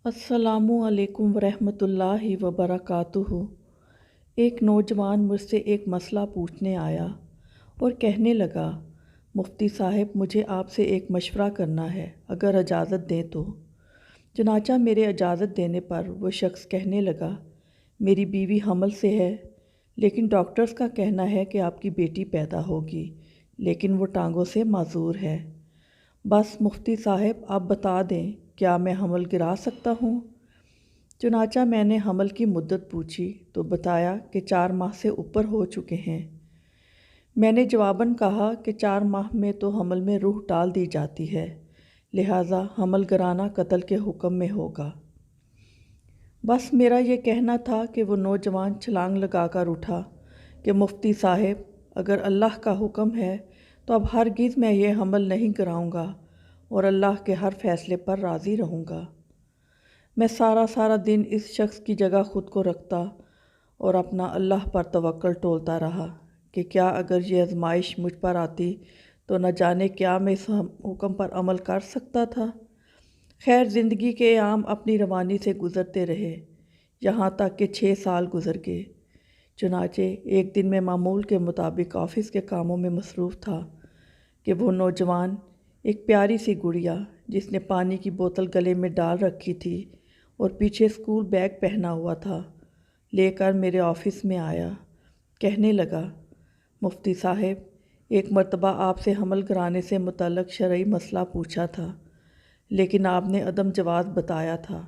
अस्सलामु अलैकुम वरहमतुल्लाहि वबरकातुहू। एक नौजवान मुझसे एक मसला पूछने आया और कहने लगा, मुफ्ती साहब मुझे आपसे एक मशवरा करना है, अगर इजाज़त दें तो। चनाचा मेरे इजाज़त देने पर वो शख्स कहने लगा, मेरी बीवी हमल से है, लेकिन डॉक्टर्स का कहना है कि आपकी बेटी पैदा होगी, लेकिन वो टांगों से माजूर है। बस मुफ्ती साहब आप बता दें, क्या मैं हमल गिरा सकता हूँ? चुनाचा मैंने हमल की मुद्दत पूछी तो बताया कि 4 माह से ऊपर हो चुके हैं। मैंने जवाबन कहा कि 4 माह में तो हमल में रूह डाल दी जाती है, लिहाजा हमल गिराना कत्ल के हुक्म में होगा। बस मेरा ये कहना था कि वो नौजवान छलांग लगाकर उठा कि मुफ्ती साहब अगर अल्लाह का हुक्म है तो अब हरगिज़ मैं ये हमल नहीं कराऊंगा और अल्लाह के हर फैसले पर राज़ी रहूँगा। मैं सारा दिन इस शख्स की जगह ख़ुद को रखता और अपना अल्लाह पर तवक्ल टोलता रहा कि क्या अगर ये आजमाइश मुझ पर आती तो न जाने क्या मैं इस हुक्म पर अमल कर सकता था। खैर ज़िंदगी के अयाम अपनी रवानी से गुज़रते रहे, यहाँ तक कि 6 साल गुज़र गए। चुनाचे एक दिन मैं मामूल के मुताबिक ऑफ़िस के कामों में मसरूफ़ था कि वो नौजवान एक प्यारी सी गुड़िया जिसने पानी की बोतल गले में डाल रखी थी और पीछे स्कूल बैग पहना हुआ था, लेकर मेरे ऑफ़िस में आया। कहने लगा, मुफ्ती साहब एक मर्तबा आपसे हमल कराने से मुतल्लक़ शरई मसला पूछा था, लेकिन आपने अदम जवाज़ बताया था।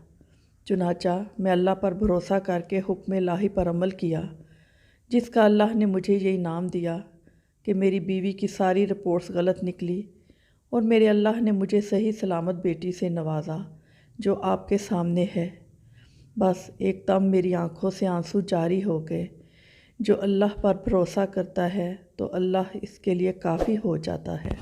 चुनाचा मैं अल्लाह पर भरोसा करके हुक्म इलाही पर अमल किया, जिसका अल्लाह ने मुझे ये इनाम दिया कि मेरी बीवी की सारी रिपोर्ट्स गलत निकली और मेरे अल्लाह ने मुझे सही सलामत बेटी से नवाजा जो आपके सामने है। बस एकदम मेरी आंखों से आंसू जारी हो गए। जो अल्लाह पर भरोसा करता है तो अल्लाह इसके लिए काफ़ी हो जाता है।